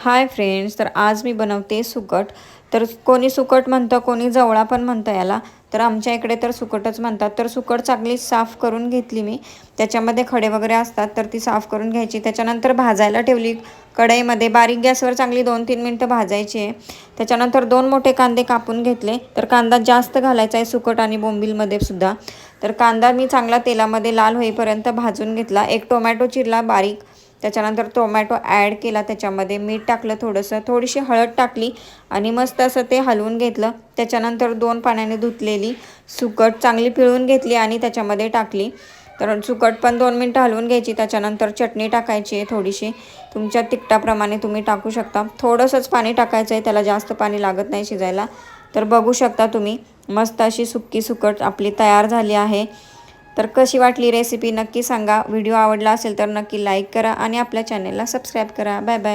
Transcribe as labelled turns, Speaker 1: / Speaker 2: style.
Speaker 1: Hi friends, तर आज मी बनवते सुकट. तर कोणी सुकट म्हणतं, कोणी जवळा पण म्हणतं याला. तर आमच्या इकडे तर सुकटच म्हणतात. तर सुकट चांगली साफ करून घेतली मी. त्याच्यामध्ये खडे वगैरे असतात, तर ती साफ करून घ्यायची. त्याच्यानंतर भाजायला ठेवली कढईमध्ये. बारीक गॅसवर चांगली 2-3 मिनटं भाजायची आहे. त्याच्यानंतर 2 मोठे कांदे कापून घेतले. तर कांदा जास्त घालायचा आहे सुकट आणि बोंबीलमध्ये सुद्धा. तर कांदा मी चांगला तेलामध्ये लाल होईपर्यंत भाजून घेतला. एक टोमॅटो चिरला बारीक. त्याच्यानंतर टोमॅटो ॲड केला, त्याच्यामध्ये मीठ टाकलं, थोडीशी हळद टाकली आणि मस्त असं ते हलवून घेतलं. त्याच्यानंतर 2 पाण्याने धुतलेली सुकट चांगली पिळून घेतली आणि त्याच्यामध्ये टाकली. तर सुकट पण 2 मिनटं हलवून घ्यायची. त्याच्यानंतर चटणी टाकायची आहे थोडीशी, तुमच्या तिखटाप्रमाणे तुम्ही टाकू शकता. थोडंसंच पाणी टाकायचं आहे, त्याला जास्त पाणी लागत नाही शिजायला. तर बघू शकता तुम्ही, मस्त अशी सुक्की सुकट आपली तयार झाली आहे. तर कशी वाटली रेसिपी नक्की सांगा. व्हिडिओ आवडला असेल तर नक्की लाईक करा आणि आपल्या चॅनेलला सबस्क्राईब करा. Bye bye.